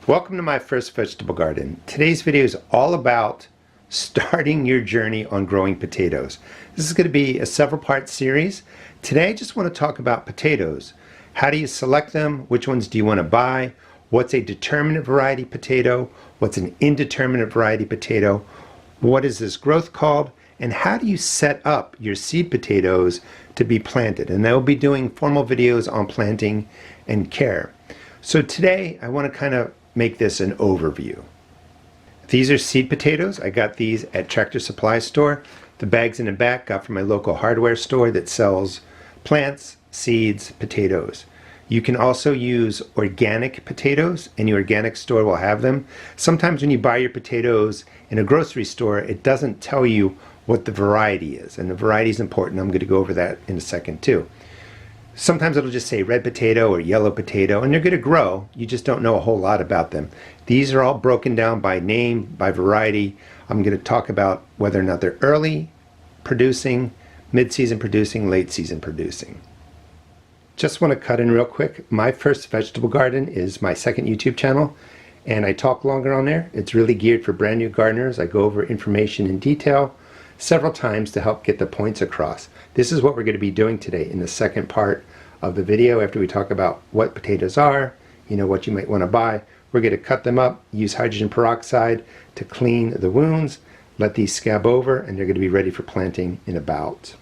Welcome to my first vegetable garden. Today's video is all about starting your journey on growing potatoes. This is going to be a several part series. Today I just want to talk about potatoes. How do you select them? Which ones do you want to buy? What's a determinate variety potato? What's an indeterminate variety potato? What is this growth called? And how do you set up your seed potatoes to be planted? And I will be doing formal videos on planting and care. So today I want to kind of make this an overview. These are seed potatoes. I got these at Tractor Supply Store. The bags in the back got from my local hardware store that sells plants, seeds, potatoes. You can also use organic potatoes. Any organic store will have them. Sometimes when you buy your potatoes in a grocery store, it doesn't tell you what the variety is, and the variety is important. I'm going to go over that in a second too. Sometimes it'll just say red potato or yellow potato, and they're going to grow. You just don't know a whole lot about them. These are all broken down by name, by variety. I'm going to talk about whether or not they're early producing, mid-season producing, late season producing. Just want to cut in real quick. My first vegetable garden is my second YouTube channel, and I talk longer on there. It's really geared for brand new gardeners. I go over information in detail several times to help get the points across. This is what we're going to be doing today in the second part of the video. After we talk about what potatoes are, what you might want to buy, we're going to cut them up, use hydrogen peroxide to clean the wounds, let these scab over, and they're going to be ready for planting in about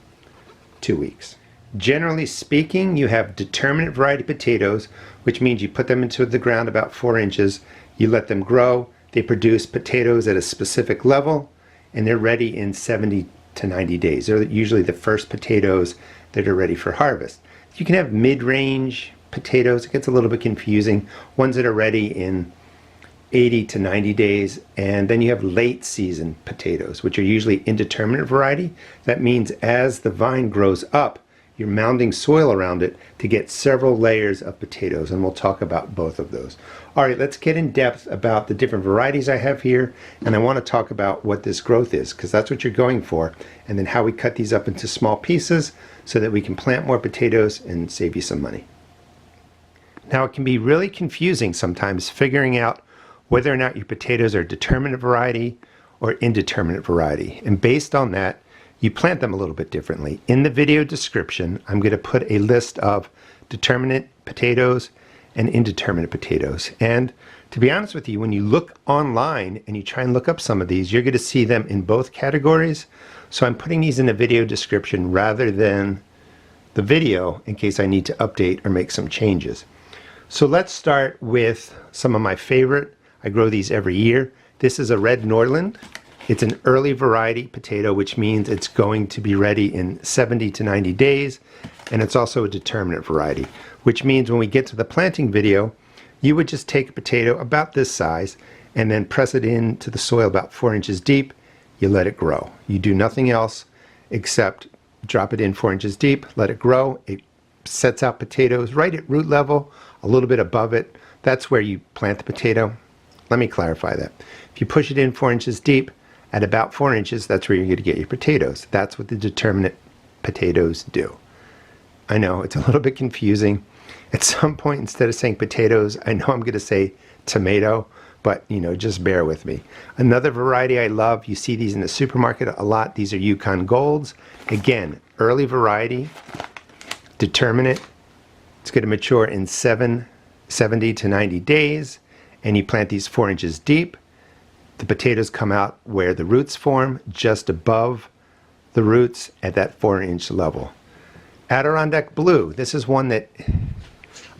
2 weeks. Generally speaking, you have determinate variety potatoes, which means you put them into the ground about 4 inches, you let them grow, they produce potatoes at a specific level, and they're ready in 70 to 90 days. They're usually the first potatoes that are ready for harvest. You can have mid-range potatoes. It gets a little bit confusing. Ones that are ready in 80 to 90 days. And then you have late season potatoes, which are usually indeterminate variety. That means as the vine grows up, you're mounding soil around it to get several layers of potatoes, and we'll talk about both of those. All right, let's get in depth about the different varieties I have here, and I want to talk about what this growth is, because that's what you're going for, and then how we cut these up into small pieces so that we can plant more potatoes and save you some money. Now, it can be really confusing sometimes figuring out whether or not your potatoes are determinate variety or indeterminate variety, and based on that, you plant them a little bit differently. In the video description, I'm going to put a list of determinate potatoes and indeterminate potatoes. And to be honest with you, when you look online and you try and look up some of these, you're going to see them in both categories. So I'm putting these in the video description rather than the video in case I need to update or make some changes. So let's start with some of my favorite. I grow these every year. This is a red Norland. It's an early variety potato, which means it's going to be ready in 70 to 90 days. And it's also a determinate variety, which means when we get to the planting video, you would just take a potato about this size and then press it into the soil about 4 inches deep. You let it grow. You do nothing else except drop it in 4 inches deep, let it grow. It sets out potatoes right at root level, a little bit above it. That's where you plant the potato. Let me clarify that. If you push it in 4 inches deep, at about 4 inches, that's where you're going to get your potatoes. That's what the determinate potatoes do. I know, it's a little bit confusing. At some point, instead of saying potatoes, I know I'm going to say tomato, but just bear with me. Another variety I love, you see these in the supermarket a lot, these are Yukon Golds. Again, early variety, determinate. It's going to mature in 70 to 90 days, and you plant these 4 inches deep. The potatoes come out where the roots form, just above the roots at that 4-inch level. Adirondack Blue, this is one that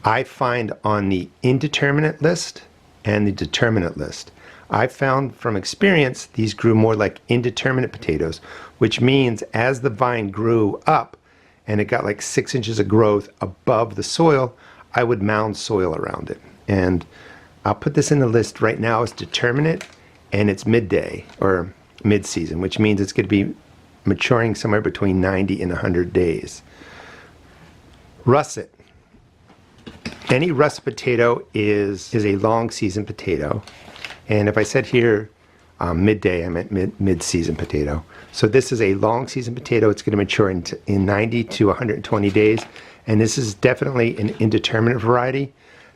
I find on the indeterminate list and the determinate list. I found from experience these grew more like indeterminate potatoes, which means as the vine grew up and it got like 6 inches of growth above the soil, I would mound soil around it. And I'll put this in the list right now as determinate, and it's midday or mid-season, which means it's going to be maturing somewhere between 90 and 100 days. Russet. Any russet potato is a long season potato, and if I said here midday, I meant mid-season potato. So this is a long season potato. It's going to mature in 90 to 120 days, and this is definitely an indeterminate variety.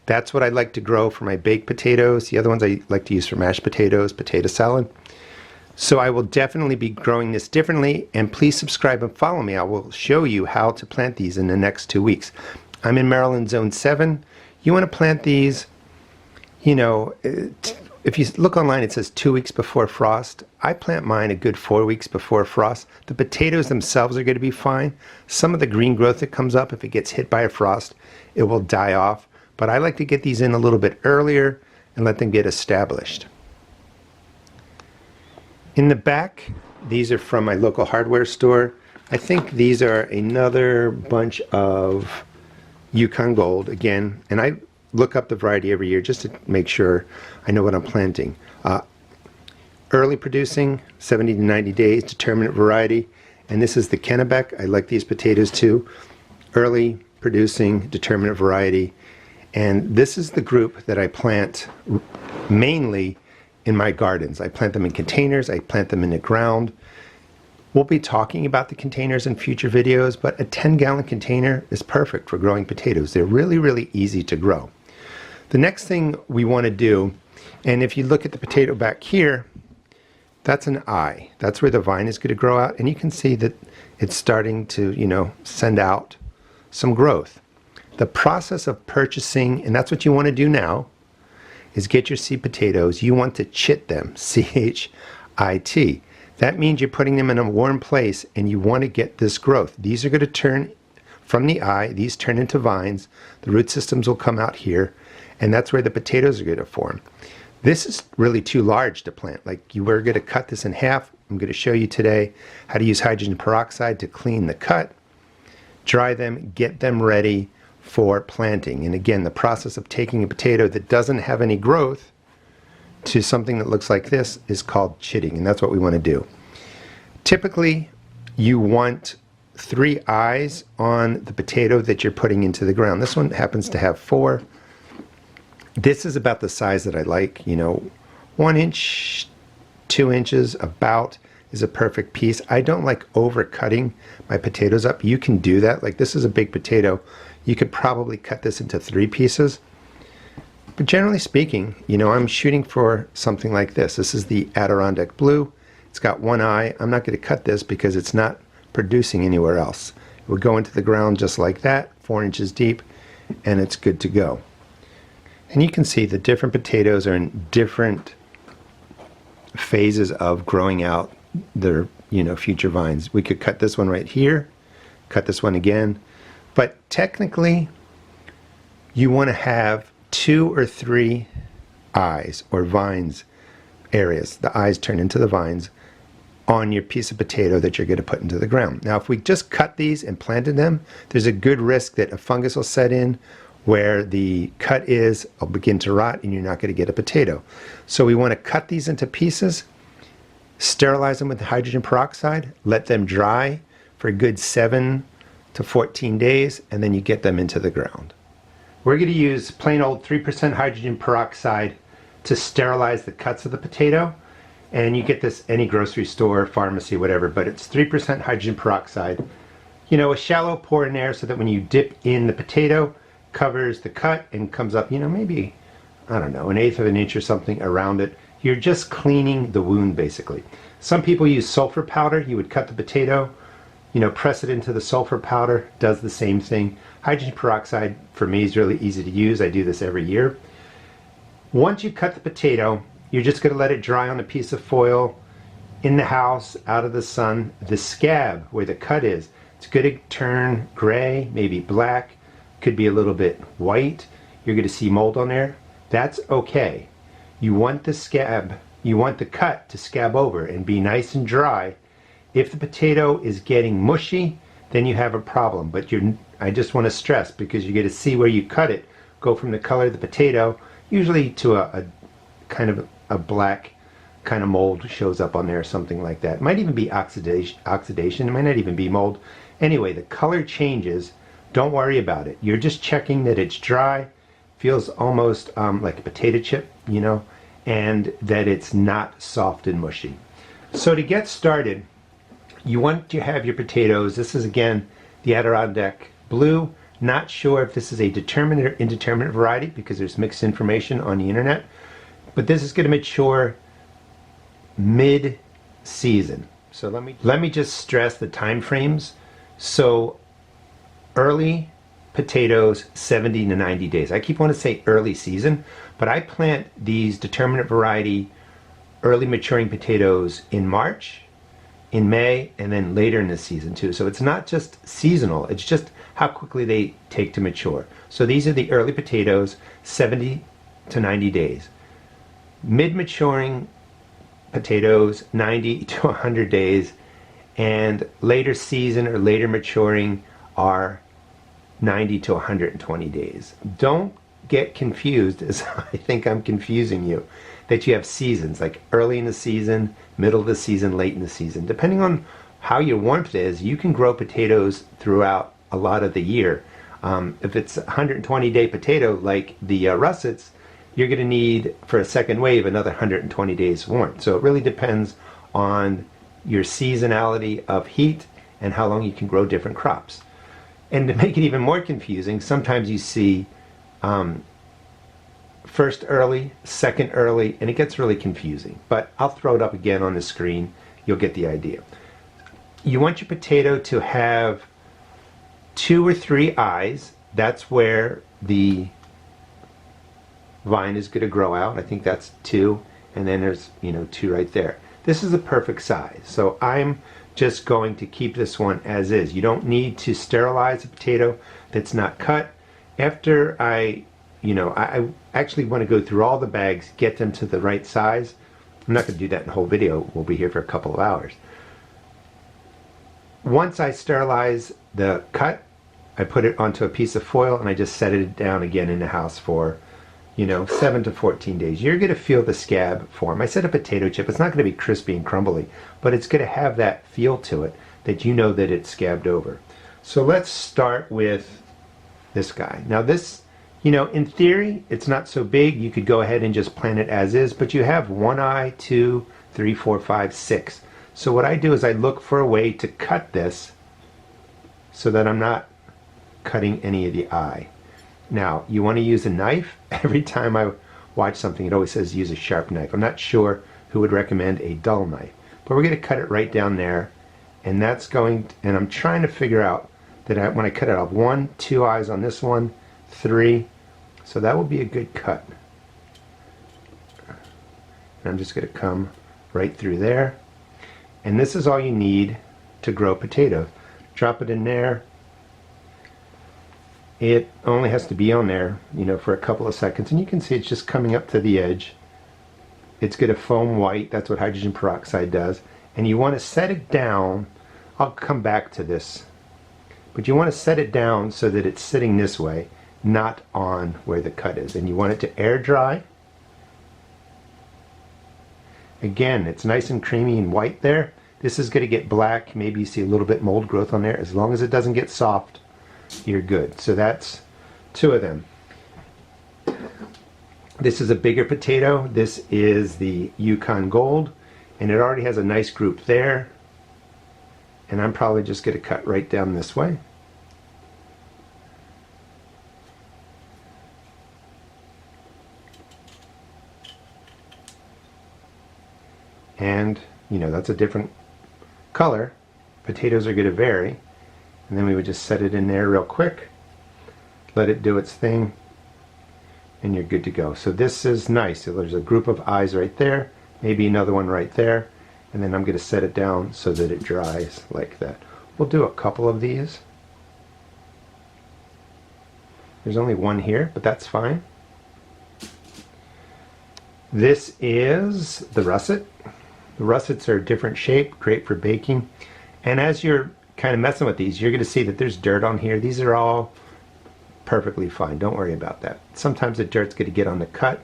That's what I like to grow for my baked potatoes. The other ones I like to use for mashed potatoes, potato salad. So I will definitely be growing this differently, and please subscribe and follow me. I will show you how to plant these in the next 2 weeks. I'm in Maryland Zone 7. You want to plant these, you know, if you look online it says 2 weeks before frost. I plant mine a good 4 weeks before frost. The potatoes themselves are going to be fine. Some of the green growth that comes up, if it gets hit by a frost, it will die off. But I like to get these in a little bit earlier and let them get established. In the back, these are from my local hardware store. I think these are another bunch of Yukon Gold again, and I look up the variety every year just to make sure I know what I'm planting. Early producing, 70 to 90 days, determinate variety, and this is the Kennebec. I like these potatoes too. Early producing, determinate variety. And this is the group that I plant mainly in my gardens. I plant them in containers, I plant them in the ground. We'll be talking about the containers in future videos, but a 10-gallon container is perfect for growing potatoes. They're really, really easy to grow. The next thing we want to do, and if you look at the potato back here, that's an eye. That's where the vine is going to grow out, and you can see that it's starting to, you know, send out some growth. The process of purchasing, and that's what you want to do now, is get your seed potatoes. You want to chit them, C-H-I-T. That means you're putting them in a warm place and you want to get this growth. These are going to turn from the eye, these turn into vines. The root systems will come out here, and that's where the potatoes are going to form. This is really too large to plant. Like, you were going to cut this in half. I'm going to show you today how to use hydrogen peroxide to clean the cut, dry them, get them ready for planting. And again, the process of taking a potato that doesn't have any growth to something that looks like this is called chitting, and that's what we want to do. Typically, you want 3 eyes on the potato that you're putting into the ground. This one happens to have 4. This is about the size that I like, you know, 1 inch, 2 inches about is a perfect piece. I don't like over cutting my potatoes up. You can do that. Like, this is a big potato. You could probably cut this into 3 pieces. But generally speaking, you know, I'm shooting for something like this. This is the Adirondack Blue. It's got 1 eye. I'm not going to cut this because it's not producing anywhere else. It would go into the ground just like that, 4 inches deep, and it's good to go. And you can see the different potatoes are in different phases of growing out their, you know, future vines. We could cut this one right here, cut this one again. But technically, you want to have 2 or 3 eyes or vines areas. The eyes turn into the vines on your piece of potato that you're going to put into the ground. Now, if we just cut these and planted them, there's a good risk that a fungus will set in where the cut is, will begin to rot, and you're not going to get a potato. So we want to cut these into pieces, sterilize them with hydrogen peroxide, let them dry for a good 7 to 14 days, and then you get them into the ground. We're going to use plain old 3% hydrogen peroxide to sterilize the cuts of the potato, and you get this any grocery store, pharmacy, whatever, but it's 3% hydrogen peroxide. You know, a shallow pour in there so that when you dip in the potato, covers the cut and comes up, you know, maybe, I don't know, 1/8 of an inch or something around it. You're just cleaning the wound, basically. Some people use sulfur powder. You would cut the potato, you know, press it into the sulfur powder, does the same thing. Hydrogen peroxide, for me, is really easy to use. I do this every year. Once you cut the potato, you're just going to let it dry on a piece of foil in the house, out of the sun. The scab, where the cut is, it's going to turn gray, maybe black, could be a little bit white. You're going to see mold on there. That's okay. You want the scab, you want the cut to scab over and be nice and dry. If the potato is getting mushy, then you have a problem. But I just want to stress, because you're going to see where you cut it go from the color of the potato, usually to a kind of a black kind of mold shows up on there or something like that. It might even be oxidation. It might not even be mold. Anyway, the color changes. Don't worry about it. You're just checking that it's dry, feels almost like a potato chip, you know, and that it's not soft and mushy. So to get started, you want to have your potatoes. This is again the Adirondack Blue, Not sure if this is a determinate or indeterminate variety because there's mixed information on the internet, but this is going to mature mid-season. So let me just stress the time frames. So early potatoes, 70 to 90 days. I keep wanting to say early season, but I plant these determinate variety early maturing potatoes in March, in May, and then later in the season too. So it's not just seasonal, it's just how quickly they take to mature. So these are the early potatoes, 70 to 90 days. Mid-maturing potatoes, 90 to 100 days, and later season or later maturing are 90 to 120 days. Don't get confused, as I think I'm confusing you, that you have seasons, like early in the season, middle of the season, late in the season. Depending on how your warmth is, you can grow potatoes throughout a lot of the year. If it's a 120-day potato like the russets, you're going to need, for a second wave, another 120 days warmth. So it really depends on your seasonality of heat and how long you can grow different crops. And to make it even more confusing, sometimes you see first early, second early, and it gets really confusing. But I'll throw it up again on the screen. You'll get the idea. You want your potato to have 2 or 3 eyes. That's where the vine is going to grow out. I think that's 2, and then there's 2 right there. This is the perfect size. So I'm just going to keep this one as is. You don't need to sterilize a potato that's not cut. After I actually want to go through all the bags, get them to the right size. I'm not going to do that in the whole video. We'll be here for a couple of hours. Once I sterilize the cut, I put it onto a piece of foil and I just set it down again in the house for 7 to 14 days. You're going to feel the scab form. I said a potato chip. It's not going to be crispy and crumbly, but it's going to have that feel to it that you know that it's scabbed over. So let's start with this guy. Now this, in theory, it's not so big. You could go ahead and just plant it as is, but you have 1 eye, 2, 3, 4, 5, 6. So what I do is I look for a way to cut this so that I'm not cutting any of the eye. Now, you want to use a knife. Every time I watch something, it always says use a sharp knife. I'm not sure who would recommend a dull knife, but we're going to cut it right down there, and that's going to, and I'm trying to figure out that when I cut it off, 1, 2 eyes on this one, 3, so that will be a good cut. And I'm just going to come right through there, and this is all you need to grow potatoes. Drop it in there. It only has to be on there, for a couple of seconds, and you can see it's just coming up to the edge. It's going to foam white. That's what hydrogen peroxide does. And you want to set it down. I'll come back to this, but you want to set it down so that it's sitting this way, not on where the cut is. And you want it to air dry. Again, it's nice and creamy and white there. This is going to get black. Maybe you see a little bit mold growth on there. As long as it doesn't get soft, you're good. So that's 2 of them. This is a bigger potato. This is the Yukon Gold, and it already has a nice group there. And I'm probably just going to cut right down this way. And that's a different color. Potatoes are going to vary. And then we would just set it in there real quick, let it do its thing, and you're good to go. So this is nice. So there's a group of eyes right there, maybe another one right there, and then I'm going to set it down so that it dries like that. We'll do a couple of these. There's only one here, but that's fine. This is the russet. The russets are a different shape, great for baking. And as you're kind of messing with these, you're going to see that there's dirt on here. These are all perfectly fine. Don't worry about that. Sometimes the dirt's going to get on the cut.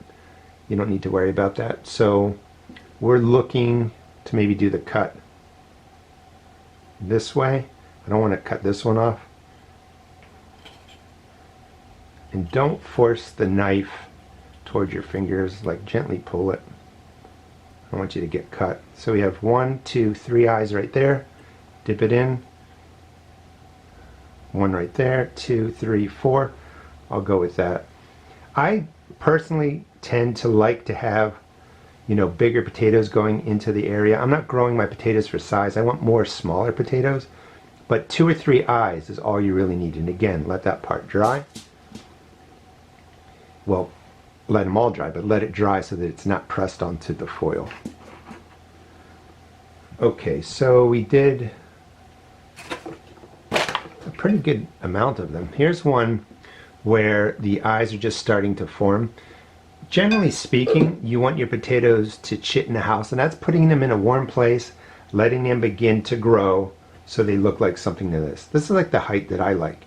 You don't need to worry about that. So we're looking to maybe do the cut this way. I don't want to cut this one off. And don't force the knife towards your fingers, like gently pull it. I want you to get cut. So we have 1, 2, 3 eyes right there. Dip it in. One right there, 2, 3, 4. I'll go with that. I personally tend to like to have, you know, bigger potatoes going into the area. I'm not growing my potatoes for size. I want more smaller potatoes. But 2 or 3 eyes is all you really need. And again, let that part dry. Well, let them all dry, but let it dry so that it's not pressed onto the foil. Okay, so we did a pretty good amount of them. Here's one where the eyes are just starting to form. Generally speaking, you want your potatoes to chit in the house, and that's putting them in a warm place, letting them begin to grow so they look like something to this. This is like the height that I like.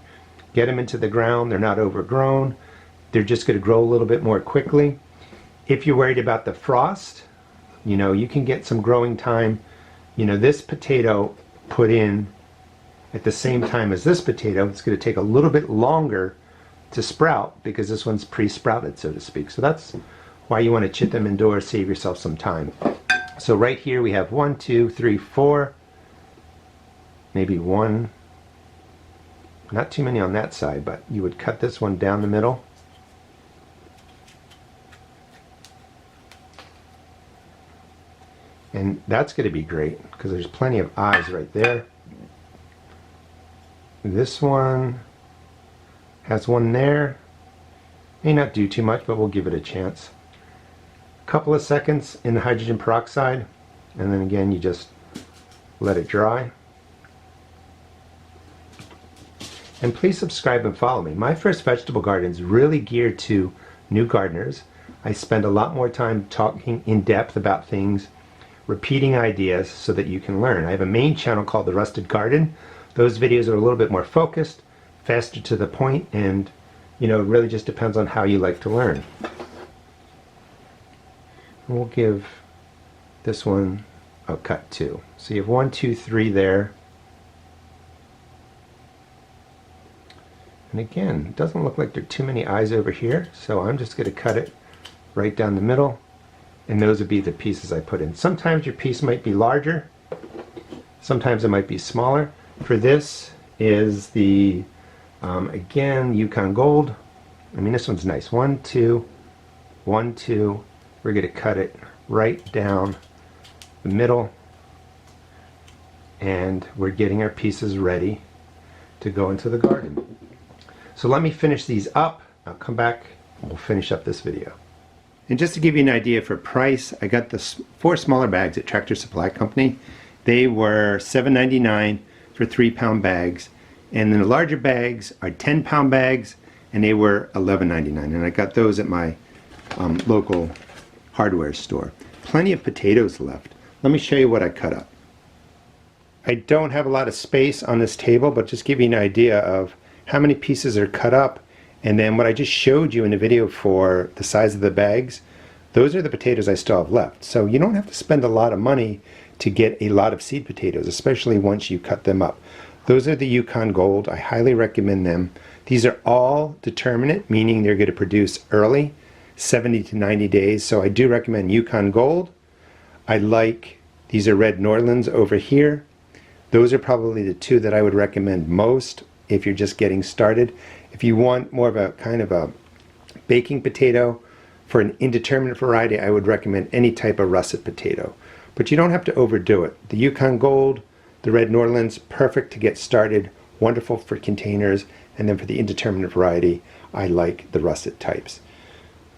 Get them into the ground, they're not overgrown, they're just going to grow a little bit more quickly. If you're worried about the frost, you know, you can get some growing time. You know, this potato put in at the same time as this potato, it's going to take a little bit longer to sprout because this one's pre-sprouted, so to speak. So that's why you want to chit them indoors, save yourself some time. So right here we have 1, 2, 3, 4, maybe 1, not too many on that side, but you would cut this one down the middle. And that's going to be great because there's plenty of eyes right there. This one has one there. May not do too much, but we'll give it a chance. A couple of seconds in the hydrogen peroxide, and then again you just let it dry. And please subscribe and follow me. My first vegetable garden is really geared to new gardeners. I spend a lot more time talking in depth about things, repeating ideas so that you can learn. I have a main channel called The Rusted Garden. Those videos are a little bit more focused, faster to the point, and you know, it really just depends on how you like to learn. And we'll give this one a cut too. So you have 1, 2, 3 there. And again, it doesn't look like there are too many eyes over here, so I'm just going to cut it right down the middle, and those would be the pieces I put in. Sometimes your piece might be larger, sometimes it might be smaller. For this is the, again, Yukon Gold. I mean, this one's nice. 1, 2, 1, 2. We're going to cut it right down the middle, and we're getting our pieces ready to go into the garden. So let me finish these up. I'll come back and we'll finish up this video. And just to give you an idea for price, I got the 4 smaller bags at Tractor Supply Company. They were $7.99 for 3-pound bags, and then the larger bags are 10-pound bags, and they were $11.99. And I got those at my local hardware store. Plenty of potatoes left. Let me show you what I cut up. I don't have a lot of space on this table, but just give you an idea of how many pieces are cut up, and then what I just showed you in the video for the size of the bags, those are the potatoes I still have left. So you don't have to spend a lot of money to get a lot of seed potatoes, especially once you cut them up. Those are the Yukon Gold. I highly recommend them. These are all determinate, meaning they're going to produce early, 70 to 90 days. So I do recommend Yukon Gold. I like, these are red Norlands over here. Those are probably the 2 that I would recommend most if you're just getting started. If you want more of a kind of a baking potato for an indeterminate variety, I would recommend any type of russet potato. But you don't have to overdo it. The Yukon Gold, the red Norlands, perfect to get started, wonderful for containers, and then for the indeterminate variety, I like the russet types.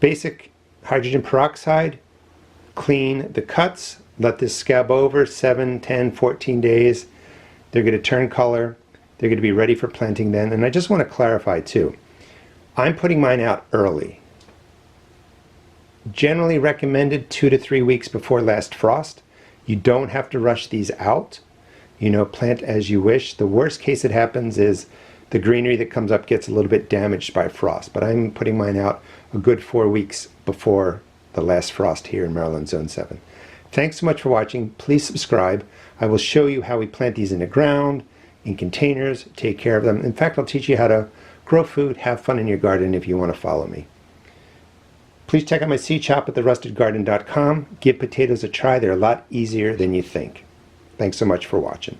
Basic hydrogen peroxide, clean the cuts, let this scab over 7, 10, 14 days. They're going to turn color. They're going to be ready for planting then. And I just want to clarify too, I'm putting mine out early. Generally recommended 2 to 3 weeks before last frost. You don't have to rush these out. You know, plant as you wish. The worst case that happens is the greenery that comes up gets a little bit damaged by frost. But I'm putting mine out a good 4 weeks before the last frost here in Maryland Zone 7. Thanks so much for watching. Please subscribe. I will show you how we plant these in the ground, in containers, take care of them. In fact, I'll teach you how to grow food, have fun in your garden if you want to follow me. Please check out my seed shop at therustedgarden.com. Give potatoes a try. They're a lot easier than you think. Thanks so much for watching.